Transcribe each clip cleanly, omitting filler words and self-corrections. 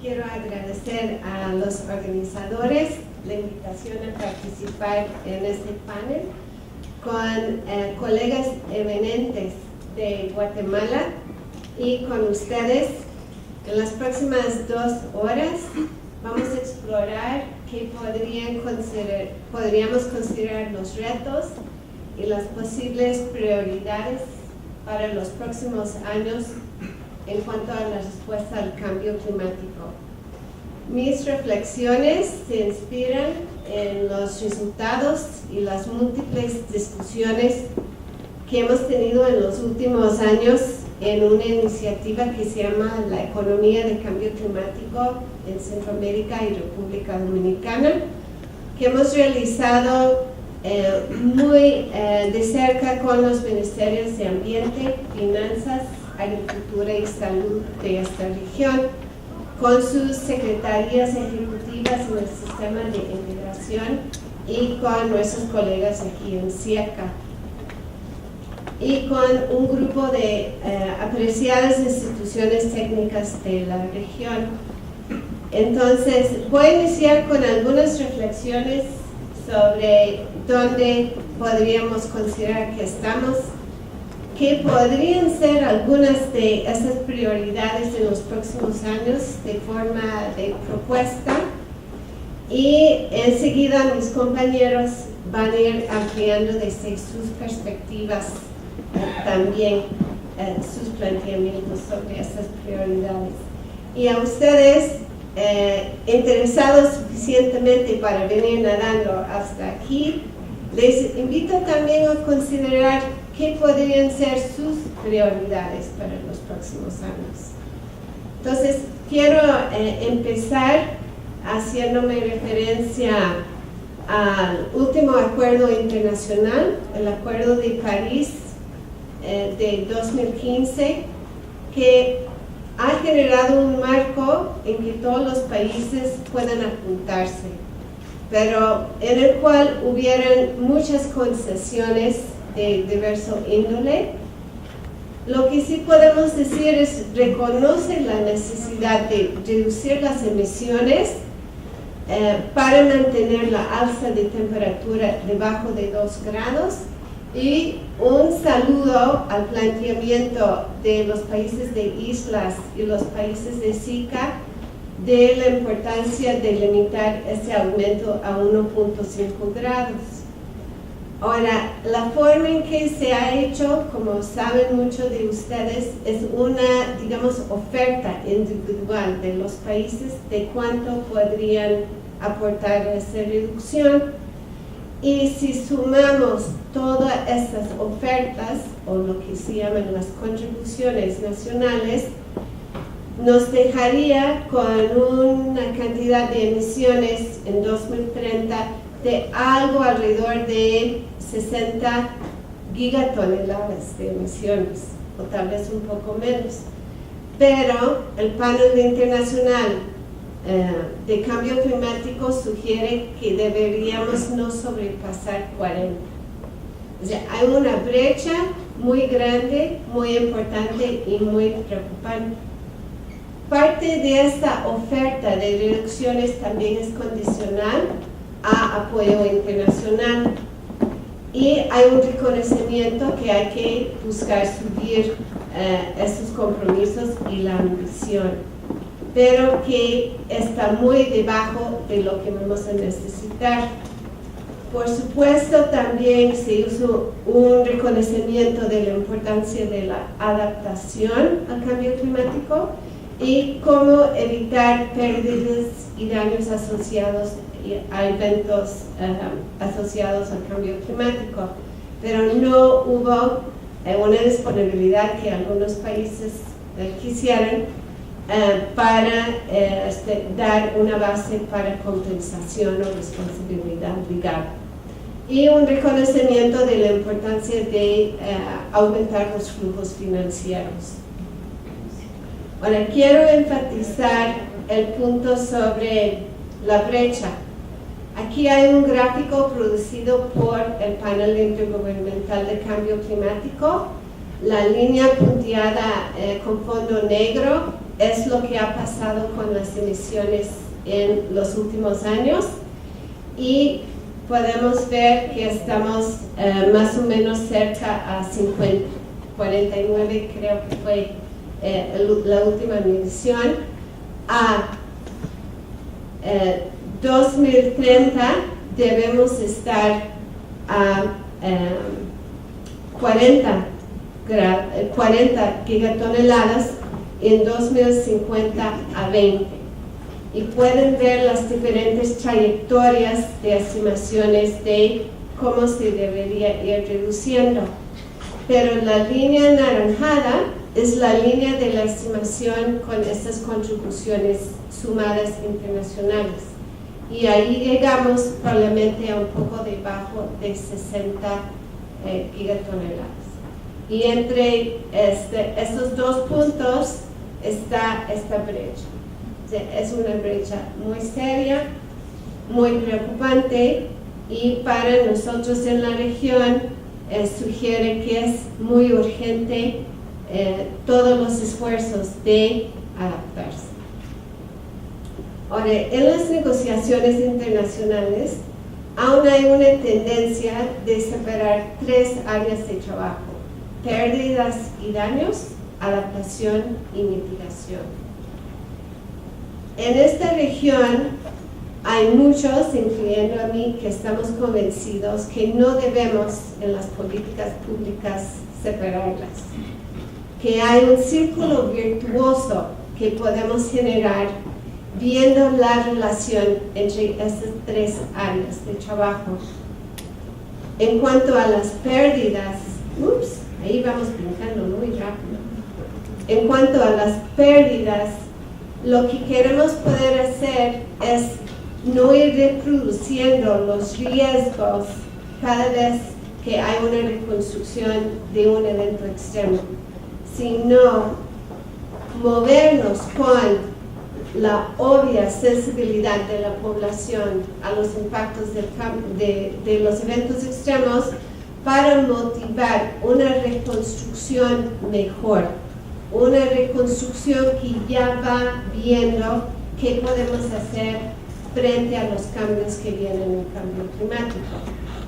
quiero agradecer a los organizadores la invitación a participar en este panel con colegas eminentes de Guatemala y con ustedes. En las próximas 2 horas vamos a explorar qué podríamos considerar los retos y las posibles prioridades para los próximos años en cuanto a la respuesta al cambio climático. Mis reflexiones se inspiran en los resultados y las múltiples discusiones que hemos tenido en los últimos años en una iniciativa que se llama la Economía de Cambio Climático en Centroamérica y República Dominicana, que hemos realizado muy de cerca con los ministerios de Ambiente, Finanzas, Agricultura y Salud de esta región, con sus secretarías ejecutivas en el sistema de integración y con nuestros colegas aquí en CIECA, y con un grupo de apreciadas instituciones técnicas de la región. Entonces, voy a iniciar con algunas reflexiones sobre dónde podríamos considerar que estamos, qué podrían ser algunas de esas prioridades en los próximos años de forma de propuesta, y enseguida mis compañeros van a ir ampliando desde sus perspectivas también sus planteamientos sobre esas prioridades. Y a ustedes interesados suficientemente para venir nadando hasta aquí, les invito también a considerar qué podrían ser sus prioridades para los próximos años. Entonces, quiero empezar haciéndome referencia al último acuerdo internacional, el Acuerdo de París de 2015, que ha generado un marco en que todos los países puedan apuntarse, pero en el cual hubieran muchas concesiones de diverso índole. Lo que sí podemos decir es reconoce la necesidad de reducir las emisiones para mantener la alza de temperatura debajo de 2 grados, y un saludo al planteamiento de los países de islas y los países de SICA de la importancia de limitar ese aumento a 1.5 grados. Ahora, la forma en que se ha hecho, como saben muchos de ustedes, es una, digamos, oferta individual de los países de cuánto podrían aportar a esa reducción. Y si sumamos todas estas ofertas, o lo que se llaman las contribuciones nacionales, nos dejaría con una cantidad de emisiones en 2030 de algo alrededor de 60 gigatoneladas de emisiones, o tal vez un poco menos. Pero el panel internacional de cambio climático sugiere que deberíamos no sobrepasar 40. O sea, hay una brecha muy grande, muy importante y muy preocupante. Parte de esta oferta de reducciones también es condicional a apoyo internacional, y hay un reconocimiento que hay que buscar subir esos compromisos y la ambición, pero que está muy debajo de lo que vamos a necesitar. Por supuesto, también se hizo un reconocimiento de la importancia de la adaptación al cambio climático y cómo evitar pérdidas y daños asociados a eventos asociados al cambio climático, pero no hubo una disponibilidad que algunos países quisieran para dar una base para compensación o responsabilidad legal, y un reconocimiento de la importancia de aumentar los flujos financieros. Ahora, quiero enfatizar el punto sobre la brecha. Aquí hay un gráfico producido por el Panel Intergubernamental de Cambio Climático. La línea punteada con fondo negro es lo que ha pasado con las emisiones en los últimos años, y podemos ver que estamos más o menos cerca a 49, creo que fue la última medición. A 2030 debemos estar a 40 gigatoneladas, en 2050 a 20. Y pueden ver las diferentes trayectorias de estimaciones de cómo se debería ir reduciendo. Pero la línea anaranjada es la línea de la estimación con estas contribuciones sumadas internacionales. Y ahí llegamos probablemente a un poco debajo de 60 gigatoneladas. Y entre estos dos puntos está esta brecha. O sea, es una brecha muy seria, muy preocupante, y para nosotros en la región sugiere que es muy urgente todos los esfuerzos de adaptarse. Ahora, en las negociaciones internacionales aún hay una tendencia de separar tres áreas de trabajo: pérdidas y daños, adaptación y mitigación. En esta región hay muchos, incluyendo a mí, que estamos convencidos que no debemos en las políticas públicas separarlas, que hay un círculo virtuoso que podemos generar viendo la relación entre estas tres áreas de trabajo. En cuanto a las pérdidas, ahí vamos brincando muy rápido. En cuanto a las pérdidas, lo que queremos poder hacer es no ir reproduciendo los riesgos cada vez que hay una reconstrucción de un evento extremo, sino movernos con la obvia sensibilidad de la población a los impactos de los eventos extremos para motivar una reconstrucción mejor, una reconstrucción que ya va viendo qué podemos hacer frente a los cambios que vienen en el cambio climático.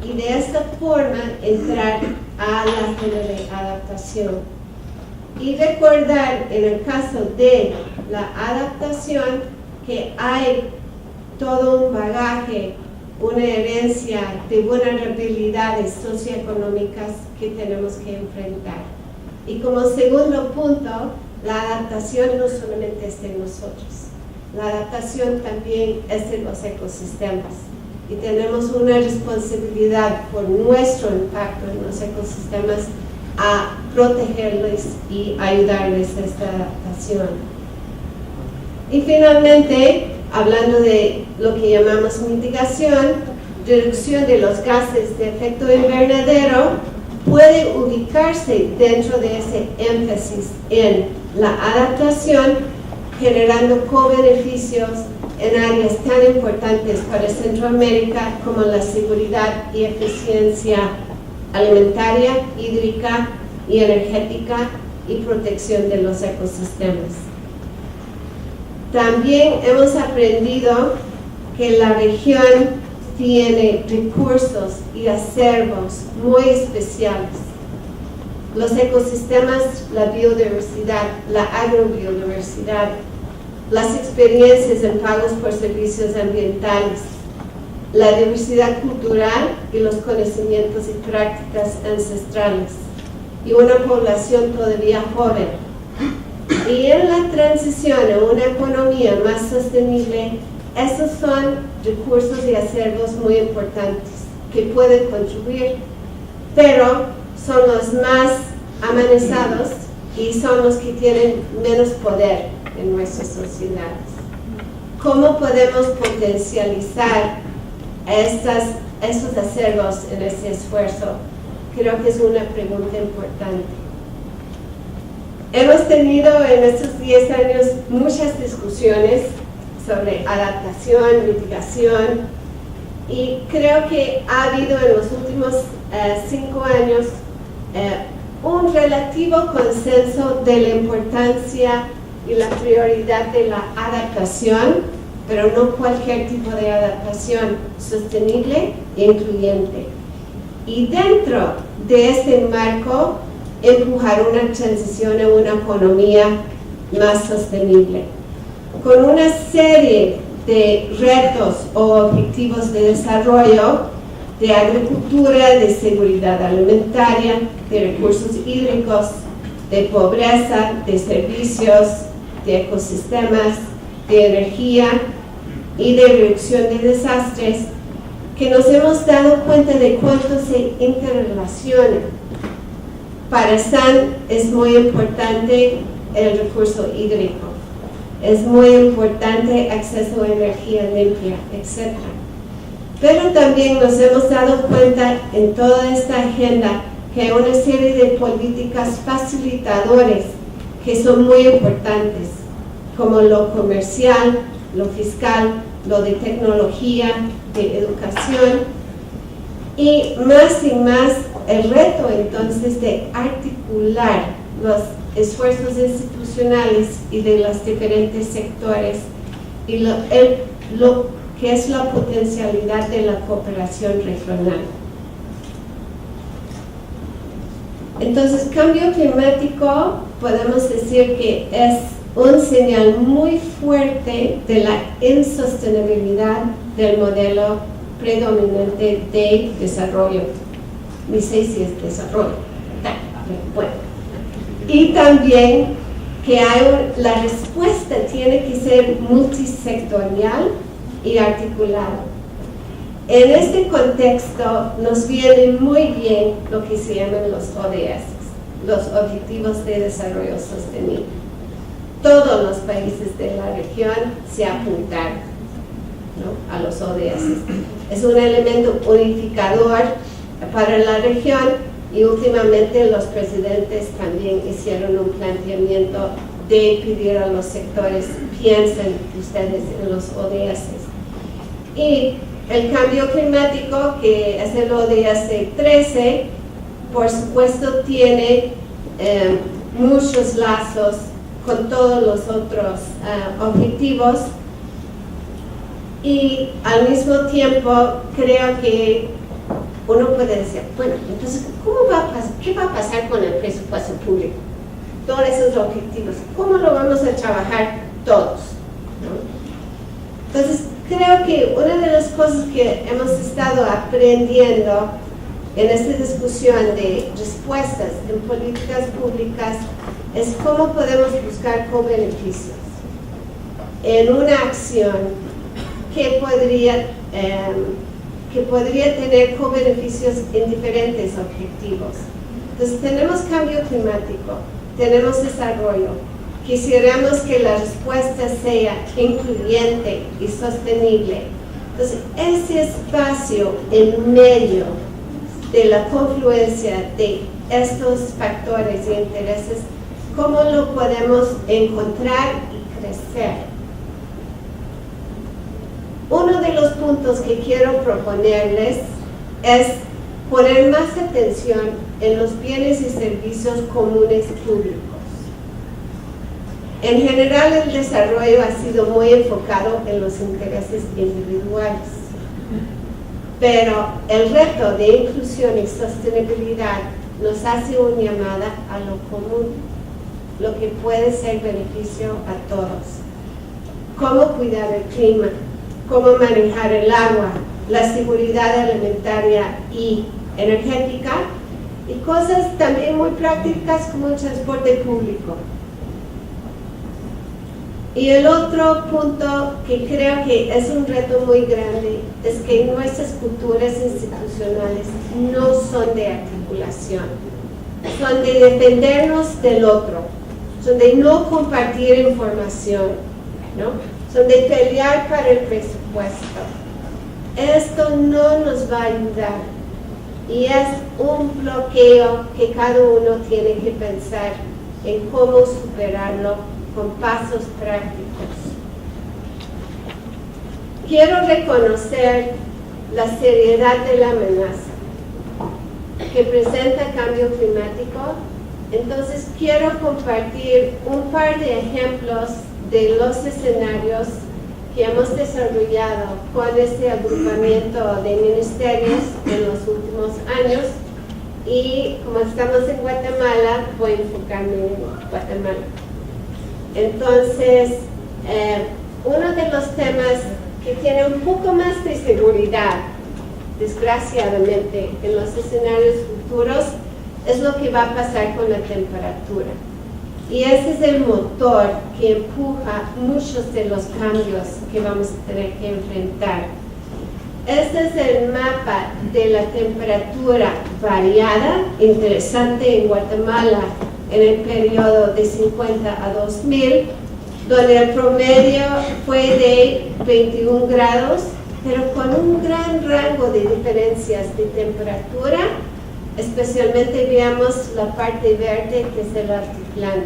Y de esta forma entrar a la adaptación. Y recordar en el caso de la adaptación que hay todo un bagaje, una herencia de vulnerabilidades socioeconómicas que tenemos que enfrentar. Y como segundo punto, la adaptación no solamente es de nosotros, la adaptación también es de los ecosistemas. Y tenemos una responsabilidad por nuestro impacto en los ecosistemas a protegerles y ayudarles a esta adaptación. Y finalmente, hablando de lo que llamamos mitigación, reducción de los gases de efecto invernadero puede ubicarse dentro de ese énfasis en la adaptación, generando co-beneficios en áreas tan importantes para Centroamérica como la seguridad y eficiencia alimentaria, hídrica y energética y protección de los ecosistemas. También hemos aprendido que la región tiene recursos y acervos muy especiales. Los ecosistemas, la biodiversidad, la agrobiodiversidad, las experiencias en pagos por servicios ambientales, la diversidad cultural y los conocimientos y prácticas ancestrales, y una población todavía joven. Y en la transición a una economía más sostenible, esos son recursos y acervos muy importantes que pueden contribuir, pero son los más amenazados y son los que tienen menos poder en nuestras sociedades. ¿Cómo podemos potencializar estos acervos en este esfuerzo? Creo que es una pregunta importante. Hemos tenido en estos 10 años muchas discusiones sobre adaptación, mitigación, y creo que ha habido en los últimos 5 años un relativo consenso de la importancia y la prioridad de la adaptación, pero no cualquier tipo de adaptación, sostenible e incluyente. Y dentro de este marco, empujar una transición a una economía más sostenible, con una serie de retos o objetivos de desarrollo, de agricultura, de seguridad alimentaria, de recursos hídricos, de pobreza, de servicios, de ecosistemas, de energía y de reducción de desastres, que nos hemos dado cuenta de cuánto se interrelaciona. Para San es muy importante el recurso hídrico, es muy importante acceso a energía limpia, etc. Pero también nos hemos dado cuenta en toda esta agenda que hay una serie de políticas facilitadores que son muy importantes, como lo comercial, lo fiscal, lo de tecnología, de educación, y más el reto entonces de articular los esfuerzos institucionales y de los diferentes sectores y lo que es la potencialidad de la cooperación regional. Entonces, cambio climático podemos decir que es un señal muy fuerte de la insostenibilidad del modelo predominante de desarrollo. Ni sé si es desarrollo. Bueno. Y también que la respuesta tiene que ser multisectorial y articulada. En este contexto nos viene muy bien lo que se llaman los ODS, los Objetivos de Desarrollo Sostenible. Todos los países de la región se apuntaron, ¿no?, a los ODS. Es un elemento unificador para la región y últimamente los presidentes también hicieron un planteamiento de pedir a los sectores, piensen ustedes en los ODS. Y el cambio climático, que es el ODS 13, por supuesto tiene muchos lazos con todos los otros objetivos, y al mismo tiempo creo que uno puede decir, bueno, entonces, ¿qué va a pasar con el presupuesto público? Todos esos objetivos, ¿cómo lo vamos a trabajar todos? ¿No? Entonces, creo que una de las cosas que hemos estado aprendiendo en esta discusión de respuestas en políticas públicas es cómo podemos buscar co-beneficios en una acción que podría tener co-beneficios en diferentes objetivos. Entonces, tenemos cambio climático, tenemos desarrollo. Quisiéramos que la respuesta sea incluyente y sostenible. Entonces, ese espacio en medio de la confluencia de estos factores y intereses, ¿cómo lo podemos encontrar y crecer? Uno de los puntos que quiero proponerles es poner más atención en los bienes y servicios comunes públicos. En general, el desarrollo ha sido muy enfocado en los intereses individuales, pero el reto de inclusión y sostenibilidad nos hace una llamada a lo común, lo que puede ser beneficio a todos. Cómo cuidar el clima, cómo manejar el agua, la seguridad alimentaria y energética, y cosas también muy prácticas como el transporte público. Y el otro punto que creo que es un reto muy grande es que nuestras culturas institucionales no son de articulación, son de defendernos del otro, son de no compartir información, ¿no? Son de pelear para el presupuesto. Esto no nos va a ayudar y es un bloqueo que cada uno tiene que pensar en cómo superarlo con pasos prácticos. Quiero reconocer la seriedad de la amenaza que presenta el cambio climático Entonces quiero compartir un par de ejemplos de los escenarios que hemos desarrollado con este agrupamiento de ministerios en los últimos años, y como estamos en Guatemala, voy a enfocarme en Guatemala. Entonces, uno de los temas que tiene un poco más de seguridad, desgraciadamente, en los escenarios futuros, es lo que va a pasar con la temperatura. Y ese es el motor que empuja muchos de los cambios que vamos a tener que enfrentar. Este es el mapa de la temperatura variada, interesante en Guatemala, en el periodo de 50 a 2000, donde el promedio fue de 21 grados, pero con un gran rango de diferencias de temperatura. Especialmente veamos la parte verde, que es el altiplano.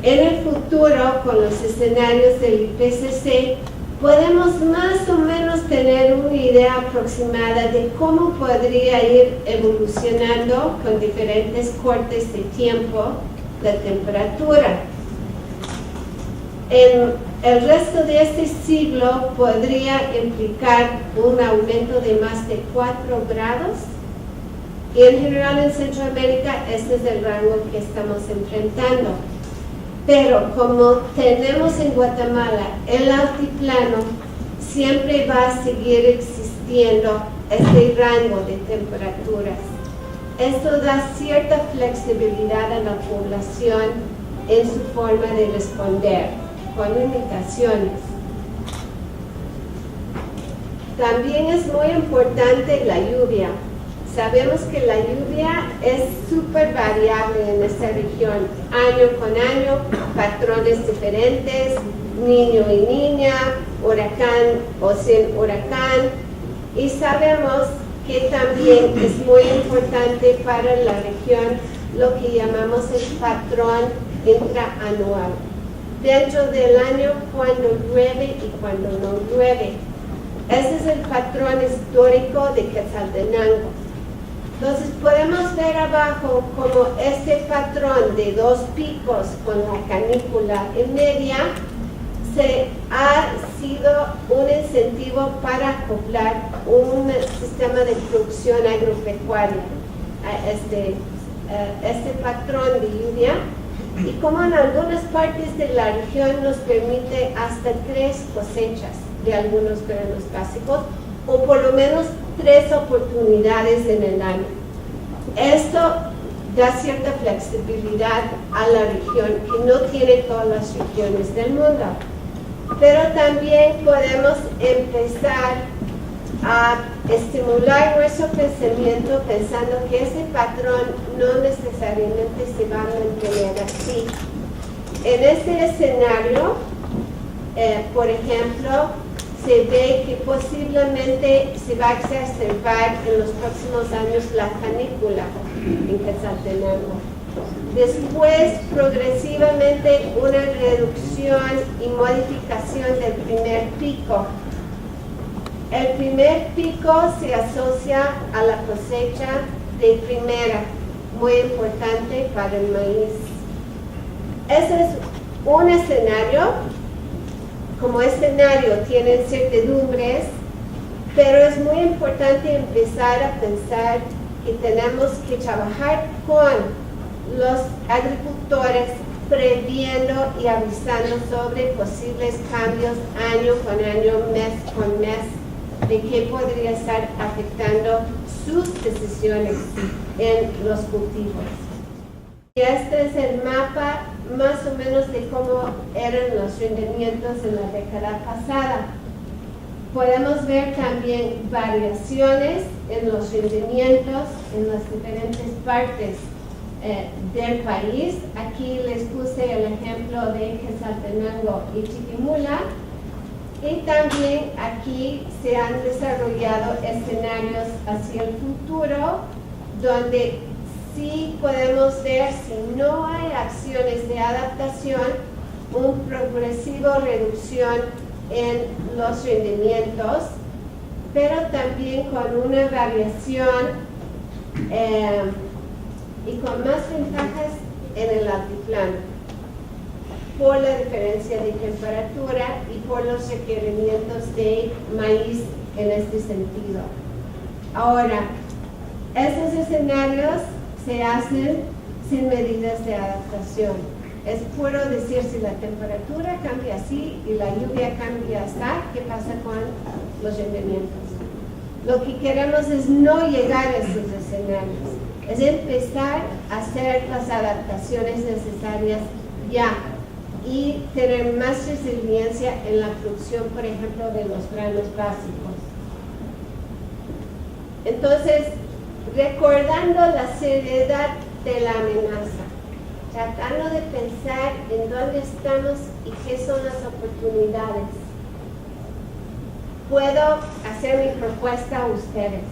En el futuro, con los escenarios del IPCC, podemos más o menos tener una idea aproximada de cómo podría ir evolucionando con diferentes cortes de tiempo la temperatura. En el resto de este siglo podría implicar un aumento de más de 4 grados. Y en general en Centroamérica este es el rango que estamos enfrentando. Pero como tenemos en Guatemala el altiplano, siempre va a seguir existiendo este rango de temperaturas. Esto da cierta flexibilidad a la población en su forma de responder, con limitaciones. También es muy importante la lluvia. Sabemos que la lluvia es súper variable en esta región, año con año, patrones diferentes, niño y niña, huracán o sin huracán, y sabemos que también es muy importante para la región lo que llamamos el patrón intraanual, dentro del año cuando llueve y cuando no llueve. Ese es el patrón histórico de Quetzaltenango. Entonces podemos ver abajo como este patrón de 2 picos con la canícula en media ha sido un incentivo para acoplar un sistema de producción agropecuaria a este patrón de lluvia, y como en algunas partes de la región nos permite hasta 3 cosechas de algunos granos básicos, o por lo menos 3 oportunidades en el año. Esto da cierta flexibilidad a la región, que no tiene todas las regiones del mundo. Pero también podemos empezar a estimular nuestro pensamiento pensando que ese patrón no necesariamente se va a mantener así. En este escenario, por ejemplo, se ve que posiblemente se va a exacerbar en los próximos años la canícula en Quetzaltenango. Después, progresivamente, una reducción y modificación del primer pico. El primer pico se asocia a la cosecha de primera, muy importante para el maíz. Ese es un escenario. Como escenario tiene incertidumbres, pero es muy importante empezar a pensar que tenemos que trabajar con los agricultores previendo y avisando sobre posibles cambios año con año, mes con mes, de qué podría estar afectando sus decisiones en los cultivos. Y este es el mapa más o menos de cómo eran los rendimientos en la década pasada. Podemos ver también variaciones en los rendimientos en las diferentes partes del país. Aquí les puse el ejemplo de Quetzaltenango y Chiquimula, y también aquí se han desarrollado escenarios hacia el futuro donde sí podemos ver, si no hay acciones de adaptación, una progresiva reducción en los rendimientos, pero también con una variación y con más ventajas en el altiplano, por la diferencia de temperatura y por los requerimientos de maíz en este sentido. Ahora, estos escenarios se hacen sin medidas de adaptación. Es puro decir, si la temperatura cambia así y la lluvia cambia así, ¿qué pasa con los rendimientos? Lo que queremos es no llegar a esos escenarios, es empezar a hacer las adaptaciones necesarias ya y tener más resiliencia en la producción, por ejemplo, de los granos básicos. Entonces, recordando la seriedad de la amenaza, tratando de pensar en dónde estamos y qué son las oportunidades, puedo hacer mi propuesta a ustedes.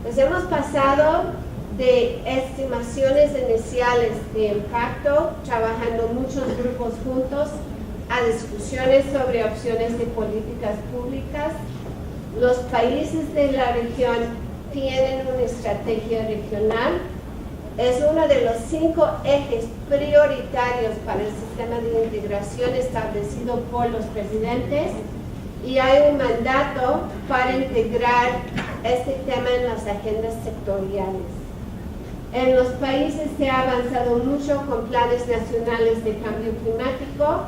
Pues hemos pasado de estimaciones iniciales de impacto, trabajando muchos grupos juntos, a discusiones sobre opciones de políticas públicas. Los países de la región tienen una estrategia regional. Es uno de los 5 ejes prioritarios para el sistema de integración establecido por los presidentes, y hay un mandato para integrar este tema en las agendas sectoriales. En los países se ha avanzado mucho con planes nacionales de cambio climático.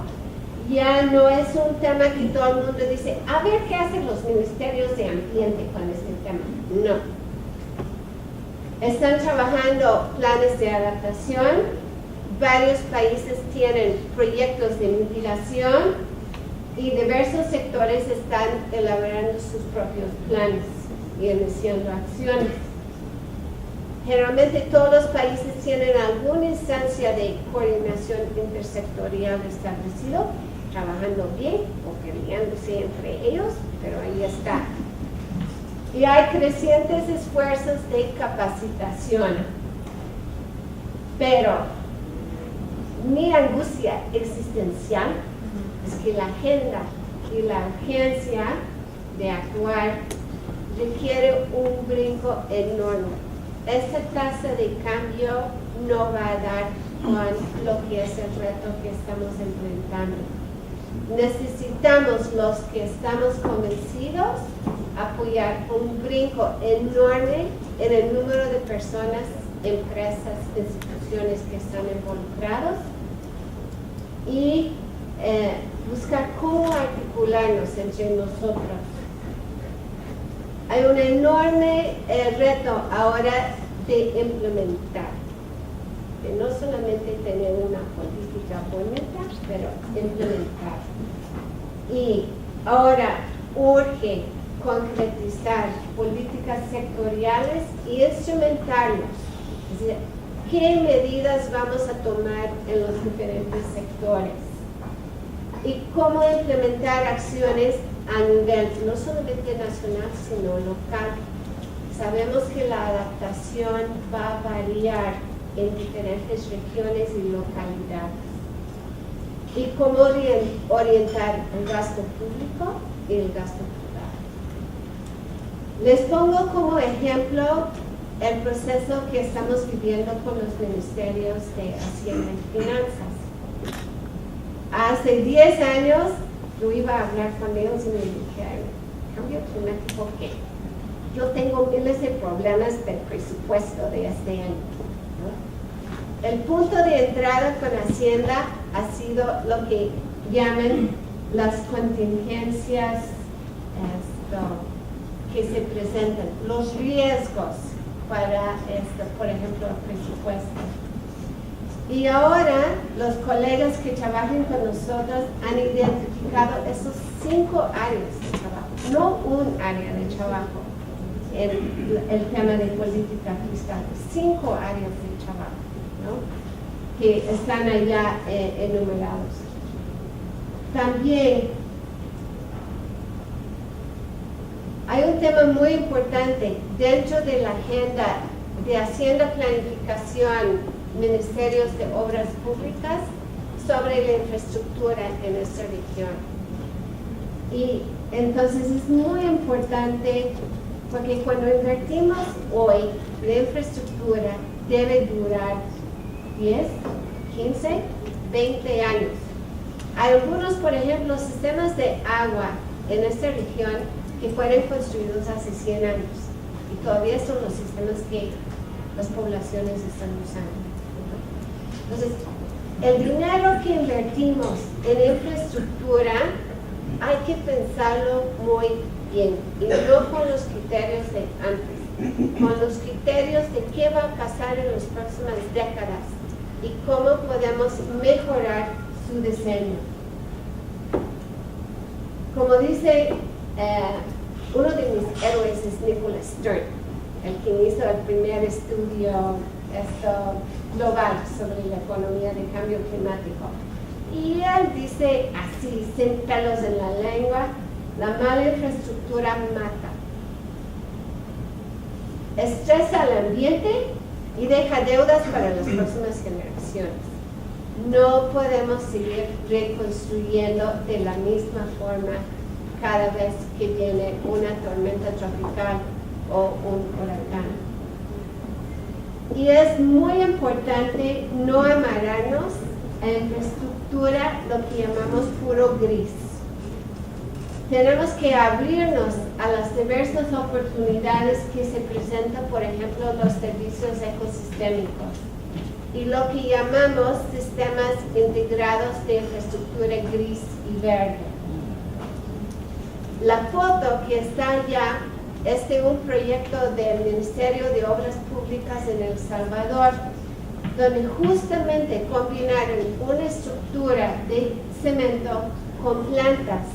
Ya no es un tema que todo el mundo dice, a ver qué hacen los ministerios de ambiente con este tema. No. Están trabajando planes de adaptación. Varios países tienen proyectos de mitigación y diversos sectores están elaborando sus propios planes y iniciando acciones. Generalmente todos los países tienen alguna instancia de coordinación intersectorial establecido, trabajando bien o peleándose entre ellos, pero ahí está. Y hay crecientes esfuerzos de capacitación. Pero mi angustia existencial es que la agenda y la urgencia de actuar requiere un brinco enorme. Esta tasa de cambio no va a dar con lo que es el reto que estamos enfrentando. Necesitamos, los que estamos convencidos, apoyar un brinco enorme en el número de personas, empresas, instituciones que están involucrados y buscar cómo articularnos entre nosotros. Hay un enorme reto ahora de implementar, de no solamente tener una política bonita, pero implementar. Y ahora urge concretizar políticas sectoriales y instrumentarlos. Es decir, ¿qué medidas vamos a tomar en los diferentes sectores? Y cómo implementar acciones a nivel no solamente nacional, sino local. Sabemos que la adaptación va a variar en diferentes regiones y localidades. Y cómo orientar el gasto público y el gasto privado. Les pongo como ejemplo el proceso que estamos viviendo con los ministerios de Hacienda y Finanzas. Hace 10 años yo iba a hablar con ellos y me dijeron, cambio climático, ¿qué? Yo tengo miles de problemas del presupuesto de este año, ¿no? El punto de entrada con Hacienda ha sido lo que llaman las contingencias que se presentan, los riesgos para, por ejemplo, el presupuesto. Y ahora los colegas que trabajan con nosotros han identificado esos 5 áreas de trabajo, no un área de trabajo en el tema de política fiscal, 5 áreas de trabajo, ¿no? Que están allá enumerados. También hay un tema muy importante dentro de la agenda de Hacienda, Planificación, Ministerios de Obras Públicas, sobre la infraestructura en nuestra región. Y entonces es muy importante, porque cuando invertimos hoy la infraestructura debe durar 10, 15, 20 años. Hay algunos, por ejemplo, sistemas de agua en esta región que fueron construidos hace 100 años y todavía son los sistemas que las poblaciones están usando. Entonces, el dinero que invertimos en infraestructura hay que pensarlo muy bien y no con los criterios de antes, con los criterios de qué va a pasar en las próximas décadas y cómo podemos mejorar su diseño. Como dice uno de mis héroes es Nicholas Stern, el que hizo el primer estudio global sobre la economía de cambio climático. Y él dice así, sin pelos en la lengua, la mala infraestructura mata. Estresa al ambiente y deja deudas para las próximas generaciones. No podemos seguir reconstruyendo de la misma forma cada vez que viene una tormenta tropical o un huracán. Y es muy importante no amarrarnos a infraestructura, lo que llamamos puro gris. Tenemos que abrirnos a las diversas oportunidades que se presentan, por ejemplo, los servicios ecosistémicos y lo que llamamos sistemas integrados de infraestructura gris y verde. La foto que está allá es de un proyecto del Ministerio de Obras Públicas en El Salvador, donde justamente combinaron una estructura de cemento con plantas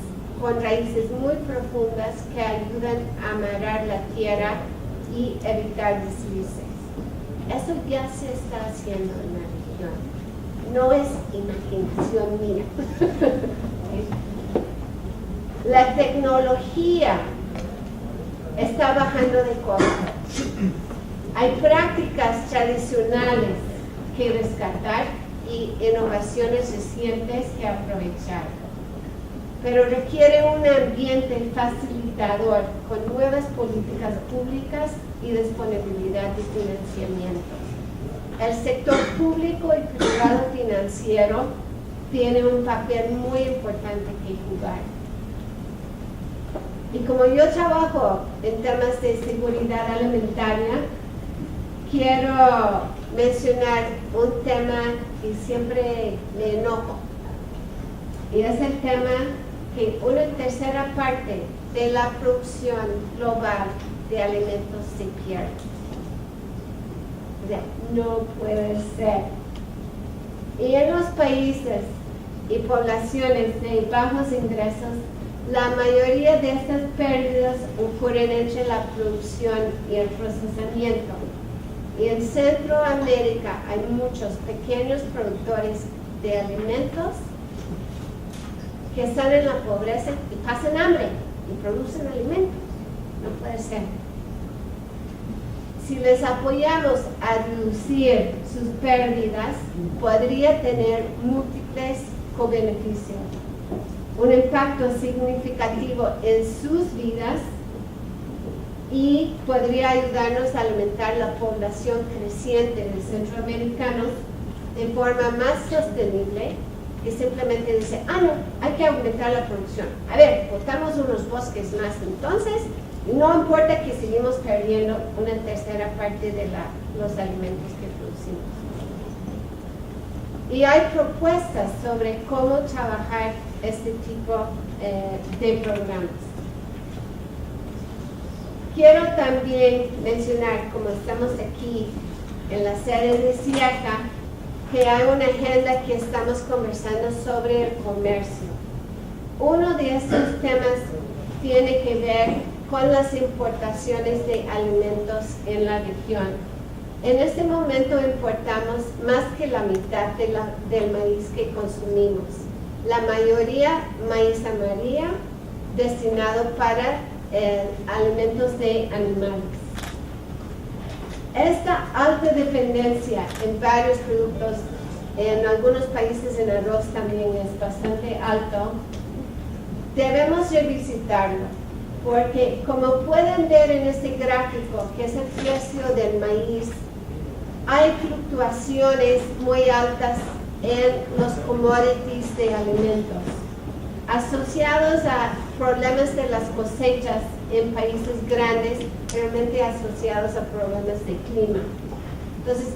con raíces muy profundas que ayudan a amarrar la tierra y evitar deslices. Eso ya se está haciendo en la región. No es imaginación mía. La tecnología está bajando de costo. Hay prácticas tradicionales que rescatar y innovaciones recientes que aprovechar. Pero requiere un ambiente facilitador con nuevas políticas públicas y disponibilidad de financiamiento. El sector público y privado financiero tiene un papel muy importante que jugar. Y como yo trabajo en temas de seguridad alimentaria, quiero mencionar un tema que siempre me enojo. Y es el tema que una tercera parte de la producción global de alimentos se pierde. O sea, no puede ser. Y en los países y poblaciones de bajos ingresos, la mayoría de estas pérdidas ocurren entre la producción y el procesamiento. Y en Centroamérica hay muchos pequeños productores de alimentos que están en la pobreza y pasan hambre y producen alimentos. No puede ser. Si les apoyamos a reducir sus pérdidas, podría tener múltiples co-beneficios. Un impacto significativo en sus vidas y podría ayudarnos a alimentar la población creciente de centroamericanos de forma más sostenible que simplemente dice, no, hay que aumentar la producción. A ver, cortamos unos bosques más entonces, y no importa que seguimos perdiendo una tercera parte de los alimentos que producimos. Y hay propuestas sobre cómo trabajar este tipo de programas. Quiero también mencionar, como estamos aquí en la sede de SIACA, que hay una agenda que estamos conversando sobre el comercio. Uno de estos temas tiene que ver con las importaciones de alimentos en la región. En este momento importamos más que la mitad del maíz que consumimos. La mayoría maíz amarillo destinado para alimentos de animales. Esta alta dependencia en varios productos, en algunos países en arroz también es bastante alto, debemos revisitarlo, porque como pueden ver en este gráfico, que es el precio del maíz hay fluctuaciones muy altas en los commodities de alimentos, asociados a problemas de las cosechas en países grandes, realmente asociados a problemas de clima. Entonces,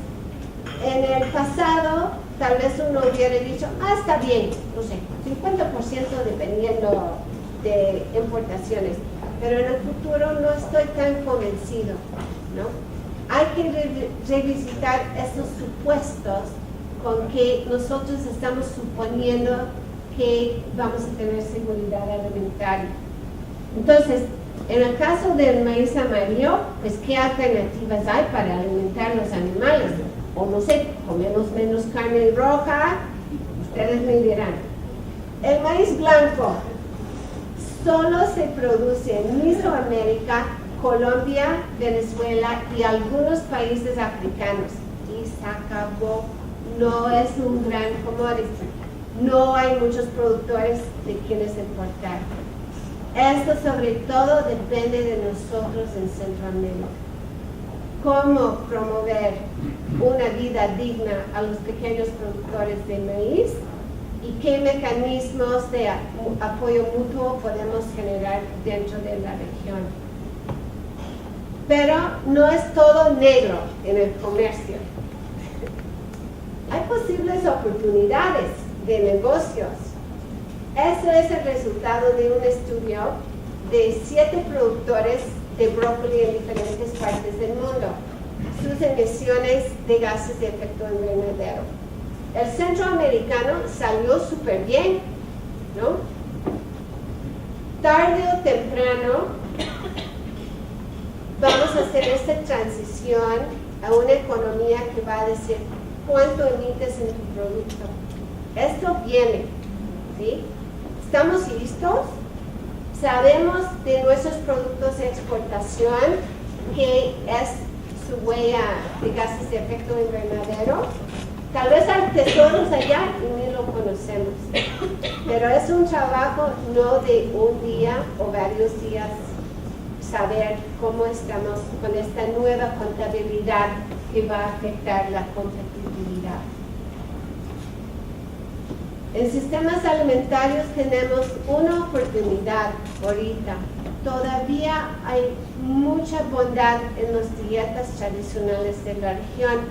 en el pasado, tal vez uno hubiera dicho, está bien, no sé, 50% dependiendo de importaciones, pero en el futuro no estoy tan convencido, ¿no? Hay que revisitar esos supuestos con que nosotros estamos suponiendo que vamos a tener seguridad alimentaria. Entonces, en el caso del maíz amarillo, pues ¿qué alternativas hay para alimentar los animales? O no sé, comemos menos carne roja, ustedes me dirán. El maíz blanco solo se produce en Mesoamérica, Colombia, Venezuela y algunos países africanos. Y se acabó. No es un gran commodity. No hay muchos productores de quienes importar. Esto sobre todo depende de nosotros en Centroamérica. ¿Cómo promover una vida digna a los pequeños productores de maíz? ¿Y qué mecanismos de apoyo mutuo podemos generar dentro de la región? Pero no es todo negro en el comercio. Hay posibles oportunidades de negocios. Eso es el resultado de un estudio de 7 productores de brócoli en diferentes partes del mundo, sus emisiones de gases de efecto invernadero. El centroamericano salió súper bien, ¿no? Tarde o temprano vamos a hacer esta transición a una economía que va a decir cuánto emites en tu producto. Esto viene, ¿sí? ¿Estamos listos? Sabemos de nuestros productos de exportación que es su huella de gases de efecto invernadero. Tal vez hay tesoros allá y ni lo conocemos, pero es un trabajo no de un día o varios días saber cómo estamos con esta nueva contabilidad que va a afectar la competitividad. En sistemas alimentarios tenemos una oportunidad ahorita. Todavía hay mucha bondad en las dietas tradicionales de la región,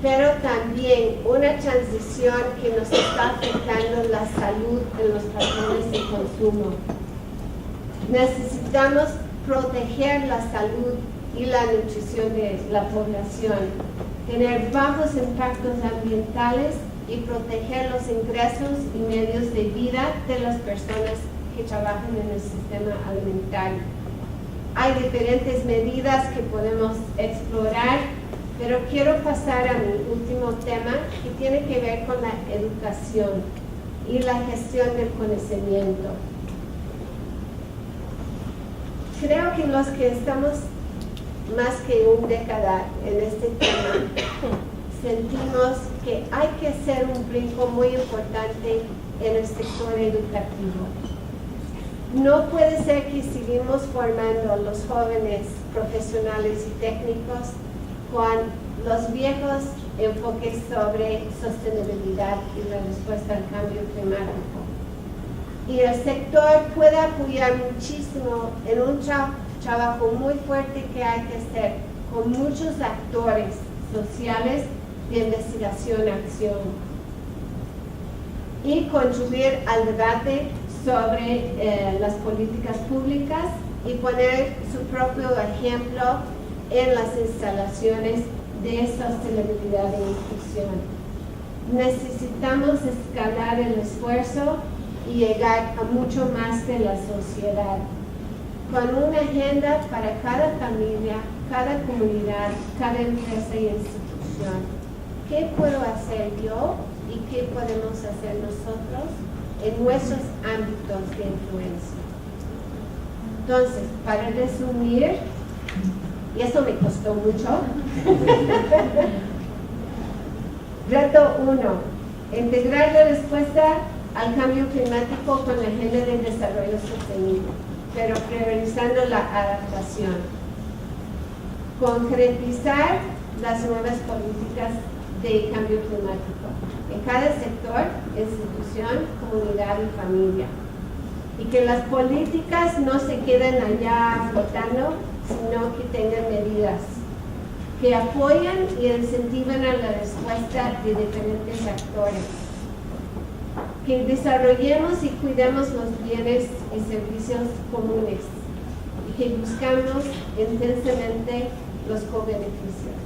pero también una transición que nos está afectando la salud en los patrones de consumo. Necesitamos proteger la salud y la nutrición de la población, tener bajos impactos ambientales y proteger los ingresos y medios de vida de las personas que trabajan en el sistema alimentario. Hay diferentes medidas que podemos explorar, pero quiero pasar a mi último tema que tiene que ver con la educación y la gestión del conocimiento. Creo que los que estamos más que una década en este tema, sentimos que hay que hacer un brinco muy importante en el sector educativo. No puede ser que seguimos formando a los jóvenes profesionales y técnicos con los viejos enfoques sobre sostenibilidad y la respuesta al cambio climático. Y el sector puede apoyar muchísimo en un trabajo muy fuerte que hay que hacer con muchos actores sociales de investigación-acción y contribuir al debate sobre las políticas públicas y poner su propio ejemplo en las instalaciones de sostenibilidad e inclusión. Necesitamos escalar el esfuerzo y llegar a mucho más de la sociedad, con una agenda para cada familia, cada comunidad, cada empresa y institución. ¿Qué puedo hacer yo y qué podemos hacer nosotros en nuestros ámbitos de influencia? Entonces, para resumir, y eso me costó mucho, reto 1, integrar la respuesta al cambio climático con la agenda de desarrollo sostenible, pero priorizando la adaptación. Concretizar las nuevas políticas de cambio climático en cada sector, institución, comunidad y familia. Y que las políticas no se queden allá flotando, sino que tengan medidas que apoyan y incentiven a la respuesta de diferentes actores. Que desarrollemos y cuidemos los bienes y servicios comunes y que buscamos intensamente los co-beneficios.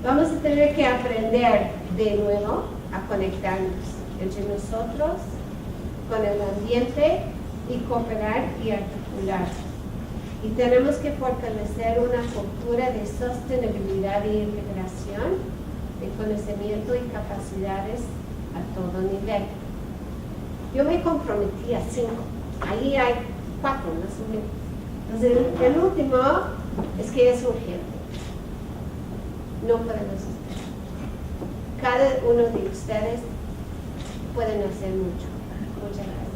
Vamos a tener que aprender de nuevo a conectarnos entre nosotros, con el ambiente y cooperar y articular. Y tenemos que fortalecer una cultura de sostenibilidad e integración de conocimiento y capacidades a todo nivel. Yo me comprometí a 5, ahí hay 4 más o menos. Entonces el último es que es urgente. No podemos esperar. Cada uno de ustedes pueden hacer mucho. Muchas gracias.